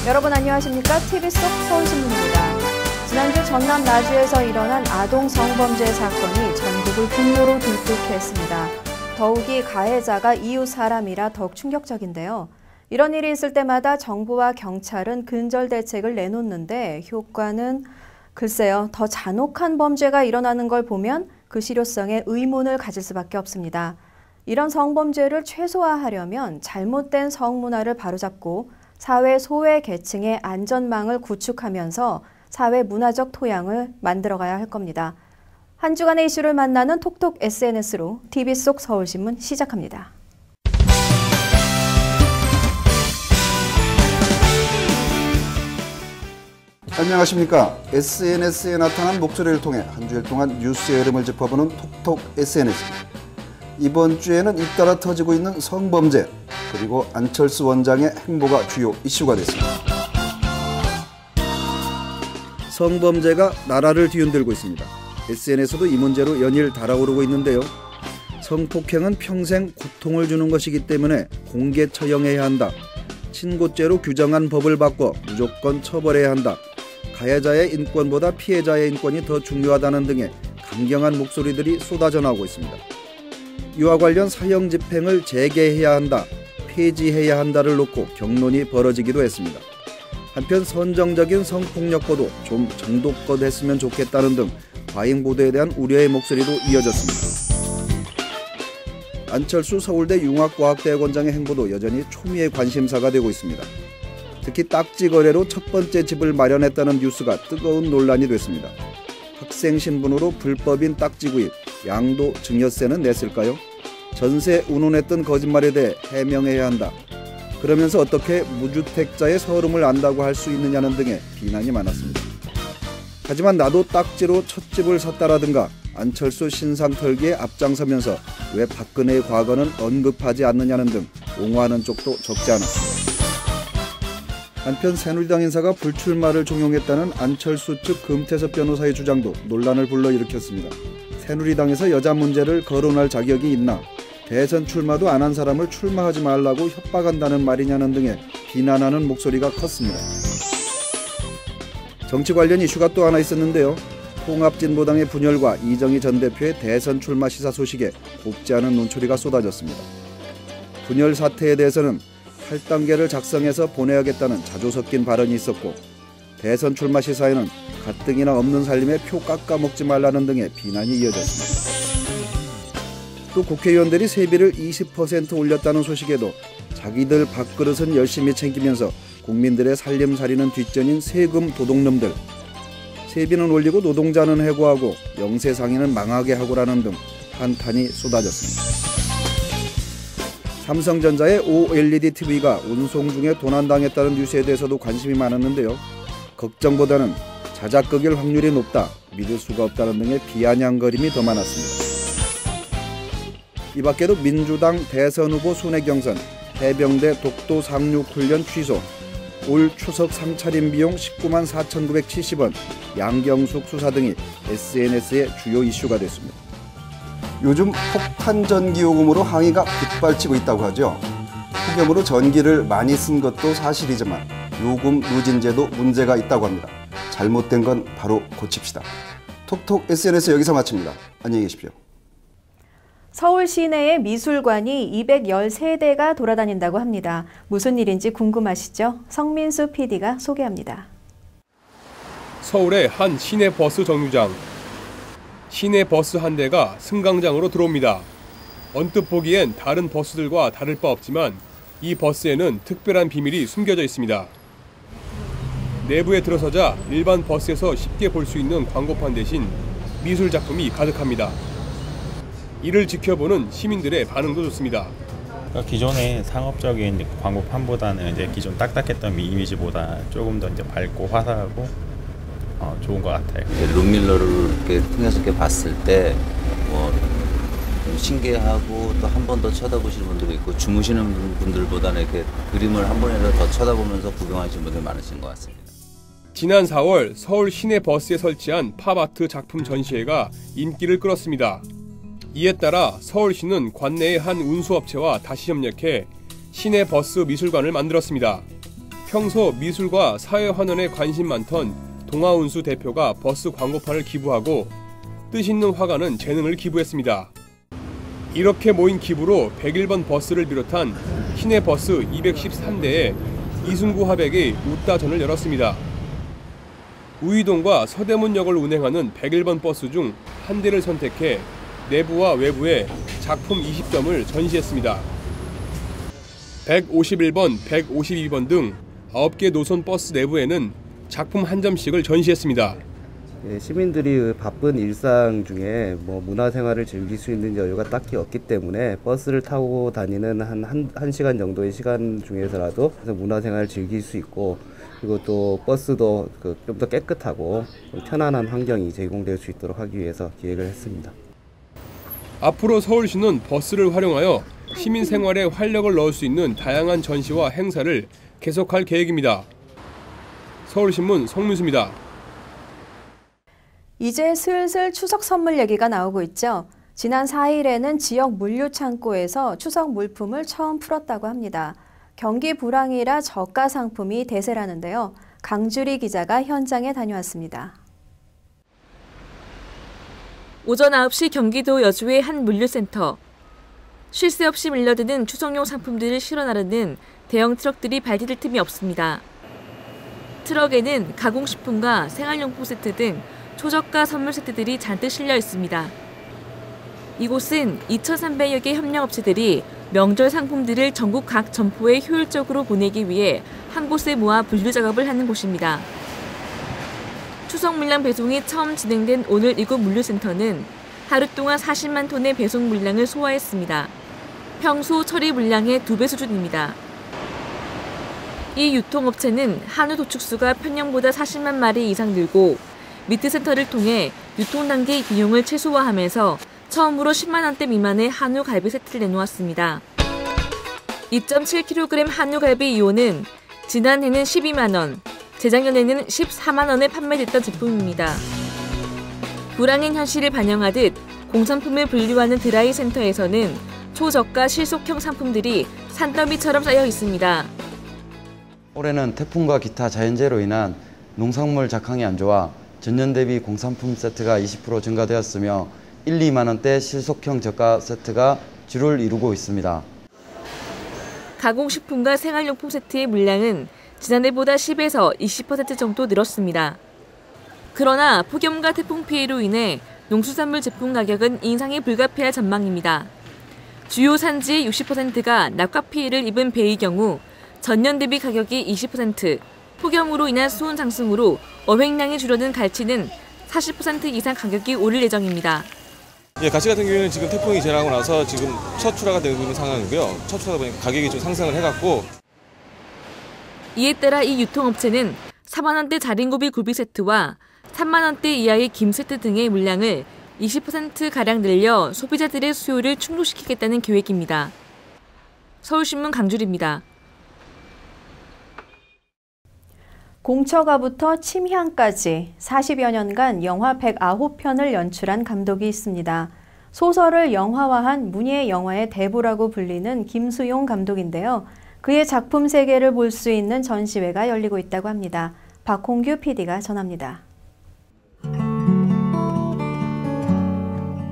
여러분 안녕하십니까? TV 속 서울신문입니다. 지난주 전남 나주에서 일어난 아동 성범죄 사건이 전국을 분노로 들끓게 했습니다. 더욱이 가해자가 이웃 사람이라 더욱 충격적인데요. 이런 일이 있을 때마다 정부와 경찰은 근절 대책을 내놓는데 효과는 글쎄요, 더 잔혹한 범죄가 일어나는 걸 보면 그 실효성에 의문을 가질 수밖에 없습니다. 이런 성범죄를 최소화하려면 잘못된 성문화를 바로잡고 사회 소외 계층의 안전망을 구축하면서 사회 문화적 토양을 만들어가야 할 겁니다. 한 주간의 이슈를 만나는 톡톡 SNS로 TV 속 서울신문 시작합니다. 안녕하십니까. SNS에 나타난 목소리를 통해 한 주일 동안 뉴스의 흐름을 짚어보는 톡톡 SNS입니다. 이번 주에는 잇따라 터지고 있는 성범죄, 그리고 안철수 원장의 행보가 주요 이슈가 됐습니다. 성범죄가 나라를 뒤흔들고 있습니다. SNS도 이 문제로 연일 달아오르고 있는데요. 성폭행은 평생 고통을 주는 것이기 때문에 공개 처형해야 한다. 친고죄로 규정한 법을 바꿔 무조건 처벌해야 한다. 가해자의 인권보다 피해자의 인권이 더 중요하다는 등의 강경한 목소리들이 쏟아져 나오고 있습니다. 이와 관련 사형 집행을 재개해야 한다, 폐지해야 한다를 놓고 경론이 벌어지기도 했습니다. 한편 선정적인 성폭력보도 좀 정도껏 했으면 좋겠다는 등 과잉 보도에 대한 우려의 목소리도 이어졌습니다. 안철수 서울대 융합과학대학원장의 행보도 여전히 초미의 관심사가 되고 있습니다. 특히 딱지 거래로 첫 번째 집을 마련했다는 뉴스가 뜨거운 논란이 됐습니다. 학생 신분으로 불법인 딱지 구입, 양도 증여세는 냈을까요? 전세 운운했던 거짓말에 대해 해명해야 한다. 그러면서 어떻게 무주택자의 서름을 안다고 할 수 있느냐는 등의 비난이 많았습니다. 하지만 나도 딱지로 첫 집을 샀다라든가 안철수 신상 털기에 앞장서면서 왜 박근혜의 과거는 언급하지 않느냐는 등 옹호하는 쪽도 적지 않았습니다. 한편 새누리당 인사가 불출마를 종용했다는 안철수 측 금태섭 변호사의 주장도 논란을 불러일으켰습니다. 새누리당에서 여자 문제를 거론할 자격이 있나? 대선 출마도 안 한 사람을 출마하지 말라고 협박한다는 말이냐는 등의 비난하는 목소리가 컸습니다. 정치 관련 이슈가 또 하나 있었는데요. 통합진보당의 분열과 이정희 전 대표의 대선 출마 시사 소식에 곱지 않은 논초리가 쏟아졌습니다. 분열 사태에 대해서는 8단계를 작성해서 보내야겠다는 자조 섞인 발언이 있었고, 대선 출마 시사에는 가뜩이나 없는 살림에 표 깎아먹지 말라는 등의 비난이 이어졌습니다. 또 국회의원들이 세비를 20% 올렸다는 소식에도 자기들 밥그릇은 열심히 챙기면서 국민들의 살림살이는 뒷전인 세금 도둑놈들, 세비는 올리고 노동자는 해고하고 영세상인은 망하게 하고라는 등 한탄이 쏟아졌습니다. 삼성전자의 OLED TV가 운송 중에 도난당했다는 뉴스에 대해서도 관심이 많았는데요. 걱정보다는 자작극일 확률이 높다, 믿을 수가 없다는 등의 비아냥거림이 더 많았습니다. 이 밖에도 민주당 대선 후보 순회 경선, 해병대 독도 상륙 훈련 취소, 올 추석 상차림 비용 19만 4,970원, 양경숙 수사 등이 SNS의 주요 이슈가 됐습니다. 요즘 폭탄 전기 요금으로 항의가 빗발치고 있다고 하죠. 폭염으로 전기를 많이 쓴 것도 사실이지만 요금 누진제도 문제가 있다고 합니다. 잘못된 건 바로 고칩시다. 톡톡 SNS 여기서 마칩니다. 안녕히 계십시오. 서울 시내에 미술관이 213대가 돌아다닌다고 합니다. 무슨 일인지 궁금하시죠? 성민수 PD가 소개합니다. 서울의 한 시내버스 정류장. 시내버스 한 대가 승강장으로 들어옵니다. 언뜻 보기엔 다른 버스들과 다를 바 없지만 이 버스에는 특별한 비밀이 숨겨져 있습니다. 내부에 들어서자 일반 버스에서 쉽게 볼 수 있는 광고판 대신 미술 작품이 가득합니다. 이를 지켜보는 시민들의 반응도 좋습니다. 기존의 상업적인 광고판보다는 이제 기존 딱딱했던 이미지보다 조금 더 이제 밝고 화사하고 좋은 것 같아요. 룸밀러를 이렇게 통해서 이렇게 봤을 때 좀 신기하고 또 한 번 더 쳐다보시는 분들도 있고, 주무시는 분들보다는 이렇게 그림을 한 번이라도 더 쳐다보면서 구경하시는 분들이 많으신 것 같습니다. 지난 4월 서울 시내 버스에 설치한 팝아트 작품 전시회가 인기를 끌었습니다. 이에 따라 서울시는 관내의 한 운수업체와 다시 협력해 시내 버스 미술관을 만들었습니다. 평소 미술과 사회환원에 관심 많던 동아운수 대표가 버스 광고판을 기부하고 뜻있는 화가는 재능을 기부했습니다. 이렇게 모인 기부로 101번 버스를 비롯한 시내버스 213대에 이순구 화백이 웃다전을 열었습니다. 우이동과 서대문역을 운행하는 101번 버스 중 한 대를 선택해 내부와 외부에 작품 20점을 전시했습니다. 151번, 152번 등 9개 노선 버스 내부에는 작품 한 점씩을 전시했습니다. 시민들이 바쁜 일상 중에 문화생활을 즐길 수 있는 여유가 딱히 없기 때문에 버스를 타고 다니는 한 시간 정도의 시간 중에서라도 문화생활을 즐길 수 있고, 그리고 또 버스도 좀 더 깨끗하고 편안한 환경이 제공될 수 있도록 하기 위해서 기획을 했습니다. 앞으로 서울시는 버스를 활용하여 시민 생활에 활력을 넣을 수 있는 다양한 전시와 행사를 계속할 계획입니다. 서울신문 송민수입니다. 이제 슬슬 추석 선물 얘기가 나오고 있죠. 지난 4일에는 지역 물류창고에서 추석 물품을 처음 풀었다고 합니다. 경기 불황이라 저가 상품이 대세라는데요. 강주리 기자가 현장에 다녀왔습니다. 오전 9시 경기도 여주의 한 물류센터. 쉴 새 없이 밀려드는 추석용 상품들을 실어 나르는 대형 트럭들이 발디딜 틈이 없습니다. 트럭에는 가공식품과 생활용품 세트 등 초저가 선물 세트들이 잔뜩 실려 있습니다. 이곳은 2,300여 개 협력업체들이 명절 상품들을 전국 각 점포에 효율적으로 보내기 위해 한 곳에 모아 분류 작업을 하는 곳입니다. 추석 물량 배송이 처음 진행된 오늘 이곳 물류센터는 하루 동안 40만 톤의 배송 물량을 소화했습니다. 평소 처리 물량의 2배 수준입니다. 이 유통업체는 한우 도축수가 평년보다 40만 마리 이상 늘고 미트센터를 통해 유통 단계 비용을 최소화하면서 처음으로 10만 원대 미만의 한우 갈비 세트를 내놓았습니다. 2.7kg 한우 갈비 2호는 지난해는 12만 원, 재작년에는 14만 원에 판매됐던 제품입니다. 불황인 현실을 반영하듯 공산품을 분류하는 드라이 센터에서는 초저가 실속형 상품들이 산더미처럼 쌓여 있습니다. 올해는 태풍과 기타 자연재해로 인한 농산물 작황이 안 좋아 전년 대비 공산품 세트가 20% 증가되었으며 1, 2만 원대 실속형 저가 세트가 주를 이루고 있습니다. 가공식품과 생활용품 세트의 물량은 지난해보다 10에서 20% 정도 늘었습니다. 그러나 폭염과 태풍 피해로 인해 농수산물 제품 가격은 인상이 불가피할 전망입니다. 주요 산지의 60%가 낙과 피해를 입은 배의 경우 전년 대비 가격이 20%, 폭염으로 인한 수온 상승으로 어획량이 줄어든 갈치는 40% 이상 가격이 오를 예정입니다. 갈치 같은 경우에는 지금 태풍이 지나고 나서 지금 첫 출하가 되고 있는 상황이고요. 첫 출하다 보니까 가격이 좀 상승을 해갖고. 이에 따라 이 유통업체는 4만 원대 자린고비 굴비 세트와 3만 원대 이하의 김 세트 등의 물량을 20%가량 늘려 소비자들의 수요를 충족시키겠다는 계획입니다. 서울신문 강주리입니다. 공처가부터 침향까지 40여 년간 영화 109편을 연출한 감독이 있습니다. 소설을 영화화한 문예 영화의 대부라고 불리는 김수용 감독인데요. 그의 작품 세계를 볼 수 있는 전시회가 열리고 있다고 합니다. 박홍규 PD가 전합니다.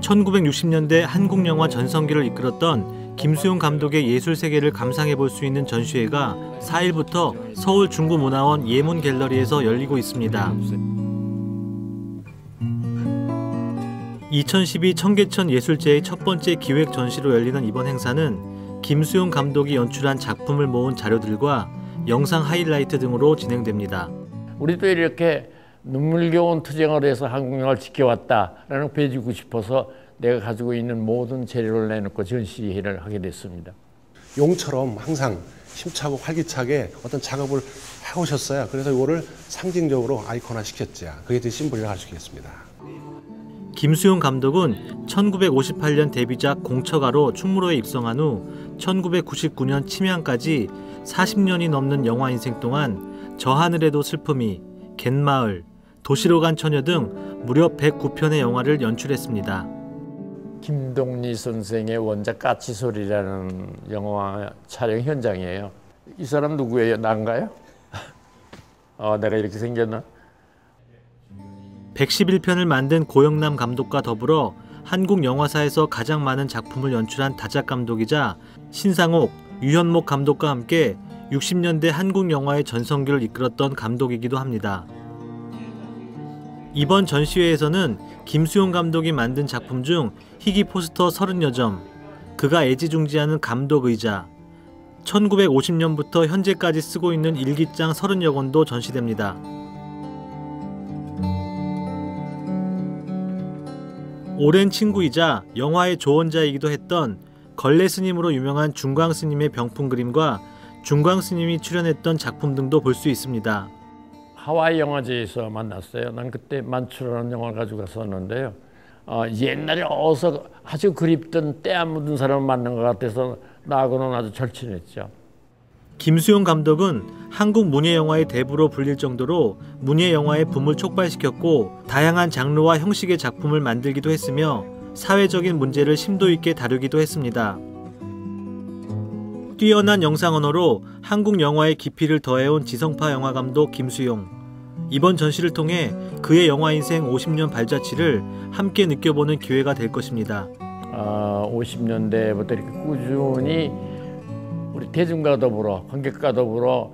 1960년대 한국 영화 전성기를 이끌었던 김수용 감독의 예술 세계를 감상해 볼 수 있는 전시회가 4일부터 서울 중구문화원 예문갤러리에서 열리고 있습니다. 2012 청계천 예술제의 첫 번째 기획 전시로 열리는 이번 행사는 김수용 감독이 연출한 작품을 모은 자료들과 영상 하이라이트 등으로 진행됩니다. 우리도 이렇게 눈물겨운 투쟁을 해서 한국 영화를 지켜왔다라는 보여주고 싶어서 내가 가지고 있는 모든 재료를 내놓고 전시회를 하게 됐습니다. 용처럼 항상 힘차고 활기차게 어떤 작업을 해오셨어요. 그래서 이거를 상징적으로 아이콘화 시켰죠. 그게 제 심볼이라고 할 수 있겠습니다. 김수용 감독은 1958년 데뷔작 공처가로 충무로에 입성한 후 1999년 침향까지 40년이 넘는 영화 인생 동안 저 하늘에도 슬픔이, 갯마을, 도시로 간 처녀 등 무려 109편의 영화를 연출했습니다. 김동리 선생의 원작 까치소리라는 영화 촬영 현장이에요. 이 사람 누구예요? 난가요? 내가 이렇게 생겼나? 111편을 만든 고영남 감독과 더불어 한국 영화사에서 가장 많은 작품을 연출한 다작 감독이자 신상옥, 유현목 감독과 함께 60년대 한국 영화의 전성기를 이끌었던 감독이기도 합니다. 이번 전시회에서는 김수용 감독이 만든 작품 중 희귀 포스터 30여 점, 그가 애지중지하는 감독 의자, 1950년부터 현재까지 쓰고 있는 일기장 30여 권도 전시됩니다. 오랜 친구이자 영화의 조언자이기도 했던 걸레 스님으로 유명한 중광 스님의 병풍 그림과 중광 스님이 출연했던 작품 등도 볼 수 있습니다. 하와이 영화제에서 만났어요. 난 그때 만추라는 영화를 가지고 갔었는데요. 옛날에 어서 아주 그립던 때 안 묻은 사람을 만난 것 같아서 나하고는 아주 절친했죠. 김수용 감독은 한국 문예영화의 대부로 불릴 정도로 문예영화의 붐을 촉발시켰고 다양한 장르와 형식의 작품을 만들기도 했으며 사회적인 문제를 심도 있게 다루기도 했습니다. 뛰어난 영상 언어로 한국 영화의 깊이를 더해온 지성파 영화감독 김수용. 이번 전시를 통해 그의 영화 인생 50년 발자취를 함께 느껴보는 기회가 될 것입니다. 50년대부터 이렇게 꾸준히 우리 대중과 더불어 관객과 더불어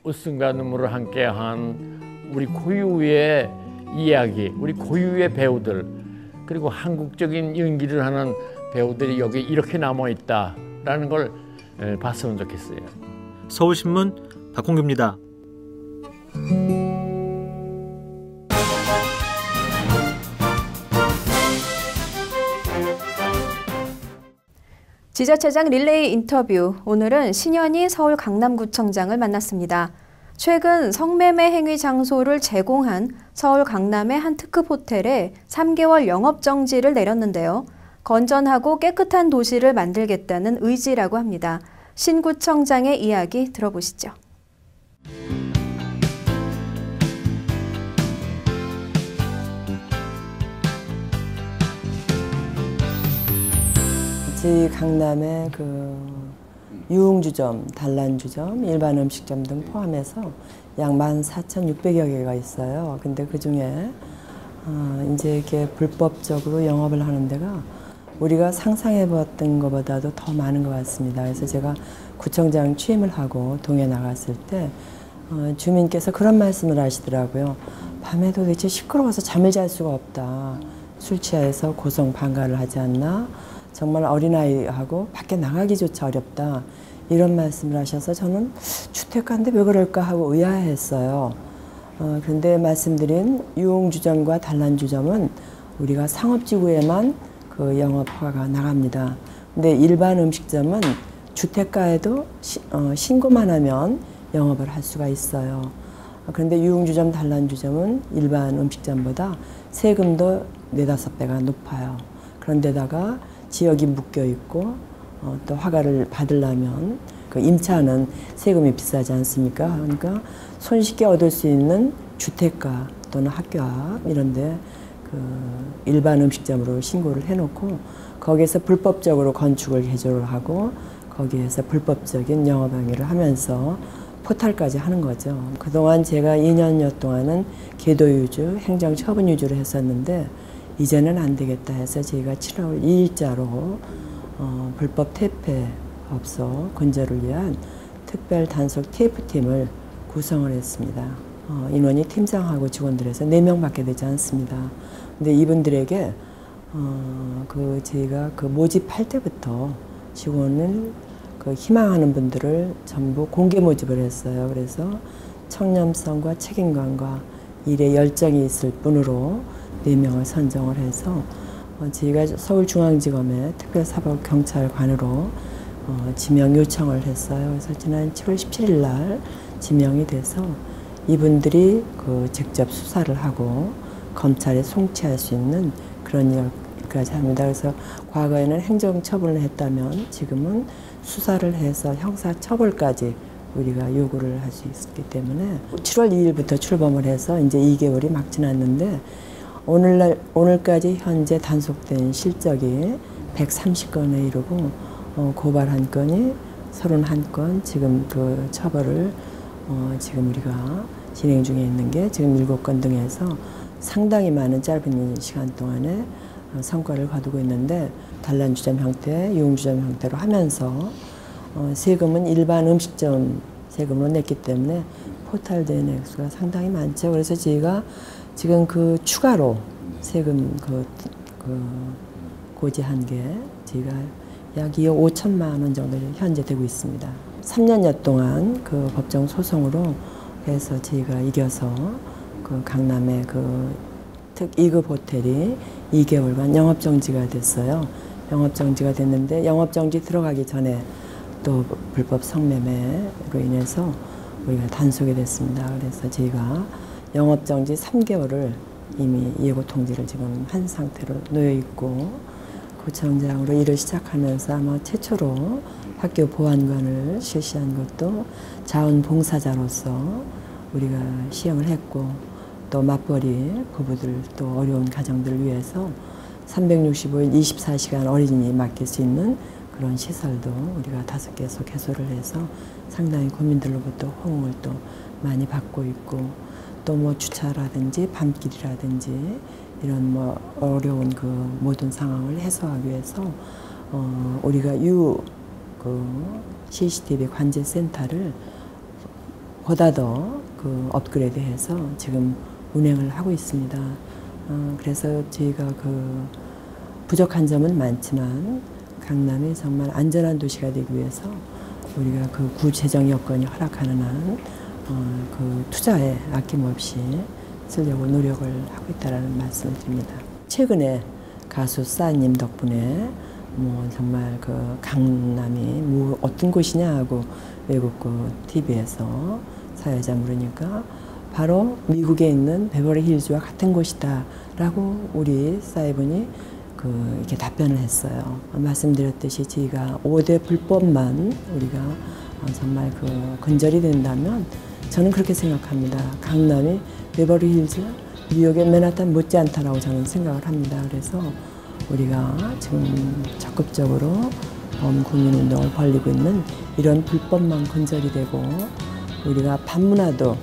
웃음과 눈물을 함께한 우리 고유의 이야기, 우리 고유의 배우들, 그리고 한국적인 연기를 하는 배우들이 여기 이렇게 남아있다라는 걸 봤으면 좋겠어요. 서울신문 박홍규입니다. 지자체장 릴레이 인터뷰. 오늘은 신현희 서울 강남구청장을 만났습니다. 최근 성매매 행위 장소를 제공한 서울 강남의 한 특급 호텔에 3개월 영업정지를 내렸는데요. 건전하고 깨끗한 도시를 만들겠다는 의지라고 합니다. 신 구청장의 이야기 들어보시죠. 저희 강남의 유흥주점, 단란주점, 일반 음식점 등 포함해서 약 14,600여 개가 있어요. 근데 그 중에 이제 이렇게 불법적으로 영업을 하는 데가 우리가 상상해봤던 것보다도 더 많은 것 같습니다. 그래서 제가 구청장 취임을 하고 동해 나갔을 때 주민께서 그런 말씀을 하시더라고요. 밤에 도대체 시끄러워서 잠을 잘 수가 없다. 술 취해서 고성방가를 하지 않나. 정말 어린아이하고 밖에 나가기조차 어렵다. 이런 말씀을 하셔서 저는 주택가인데 왜 그럴까 하고 의아했어요. 그런데 말씀드린 유흥주점과 단란주점은 우리가 상업지구에만 그 영업 허가가 나갑니다. 근데 일반 음식점은 주택가에도 신고만 하면 영업을 할 수가 있어요. 그런데 유흥주점, 단란주점은 일반 음식점보다 세금도 4~5배가 높아요. 그런데다가 지역이 묶여 있고 또 허가를 받으려면 그 임차는 세금이 비싸지 않습니까? 그러니까 손쉽게 얻을 수 있는 주택가 또는 학교 앞 이런 데 그 일반 음식점으로 신고를 해놓고 거기에서 불법적으로 건축을 개조를 하고 거기에서 불법적인 영업 행위를 하면서 포탈까지 하는 거죠. 그동안 제가 2년여 동안은 계도 유주, 행정 처분 유주를 했었는데 이제는 안 되겠다 해서 저희가 7월 2일자로 불법 퇴폐업소 근절을 위한 특별 단속 TF팀을 구성을 했습니다. 인원이 팀장하고 직원들에서 4명밖에 되지 않습니다. 근데 이분들에게 저희가 모집할 때부터 직원을 희망하는 분들을 전부 공개 모집을 했어요. 그래서 청렴성과 책임감과 일에 열정이 있을 분으로 4명을 선정을 해서 저희가 서울중앙지검의 특별사법경찰관으로 지명 요청을 했어요. 그래서 지난 7월 17일 날 지명이 돼서 이분들이 직접 수사를 하고 검찰에 송치할 수 있는 그런 일까지 합니다. 그래서 과거에는 행정처분을 했다면 지금은 수사를 해서 형사처벌까지 우리가 요구를 할 수 있기 때문에 7월 2일부터 출범을 해서 이제 2개월이 막 지났는데 오늘까지 현재 단속된 실적이 130건에 이르고 고발한 건이 31건, 지금 그 처벌을 지금 우리가 진행 중에 있는 게 지금 7건 등에서 상당히 많은 짧은 시간 동안에 성과를 거두고 있는데 단란주점 형태, 유흥주점 형태로 하면서 세금은 일반 음식점 세금으로 냈기 때문에 포탈된 액수가 상당히 많죠. 그래서 저희가 지금 그 추가로 세금 고지한 게 저희가 약 2억 5천만 원 정도 현재 되고 있습니다. 3년여 동안 그 법정 소송으로 해서 저희가 이겨서 그 강남의 그 특 2급 호텔이 2개월간 영업정지가 됐어요. 영업정지가 됐는데 영업정지 들어가기 전에 또 불법 성매매로 인해서 우리가 단속이 됐습니다. 그래서 저희가 영업정지 3개월을 이미 예고 통지를 지금 한 상태로 놓여 있고 구청장으로 일을 시작하면서 아마 최초로 학교 보안관을 실시한 것도 자원봉사자로서 우리가 시행을 했고 또 맞벌이 부부들 또 어려운 가정들을 위해서 365일 24시간 어린이 맡길 수 있는 그런 시설도 우리가 5개소 개소를 해서 상당히 국민들로부터 호응을 또 많이 받고 있고 또 뭐 주차라든지 밤길이라든지 이런 뭐 어려운 그 모든 상황을 해소하기 위해서 우리가 CCTV 관제 센터를 보다 더 그 업그레이드해서 지금 운행을 하고 있습니다. 그래서 저희가 그 부족한 점은 많지만 강남이 정말 안전한 도시가 되기 위해서 우리가 그 구재정 여건이 허락하는 한 그 투자에 아낌없이 쓰려고 노력을 하고 있다는 말씀을 드립니다. 최근에 가수 싸님 덕분에 뭐 정말 그 강남이 뭐 어떤 곳이냐 하고 외국 그 TV에서 사회자 물으니까 바로 미국에 있는 베버리 힐즈와 같은 곳이다라고 우리 사회분이 이렇게 답변을 했어요. 말씀드렸듯이 저희가 5대 불법만 우리가 정말 근절이 된다면 저는 그렇게 생각합니다. 강남이 베버리 힐즈, 뉴욕의 맨하탄 못지않다라고 저는 생각을 합니다. 그래서 우리가 지금 적극적으로 범국민운동을 벌이고 있는 이런 불법만 근절이 되고 우리가 반문화도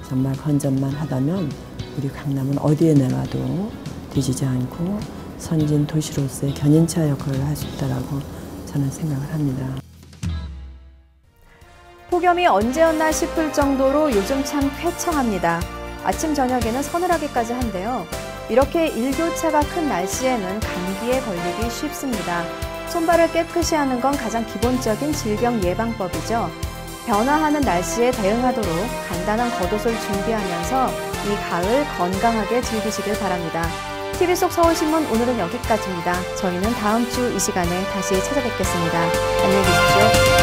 정말 건전만 하다면 우리 강남은 어디에 내놔도 뒤지지 않고 선진 도시로서의 견인차 역할을 할 수 있다고 저는 생각을 합니다. 폭염이 언제였나 싶을 정도로 요즘 참 쾌청합니다. 아침 저녁에는 서늘하기까지 한데요. 이렇게 일교차가 큰 날씨에는 감기에 걸리기 쉽습니다. 손발을 깨끗이 하는 건 가장 기본적인 질병 예방법이죠. 변화하는 날씨에 대응하도록 간단한 겉옷을 준비하면서 이 가을 건강하게 즐기시길 바랍니다. TV 속 서울신문 오늘은 여기까지입니다. 저희는 다음 주 이 시간에 다시 찾아뵙겠습니다. 안녕히 계십시오.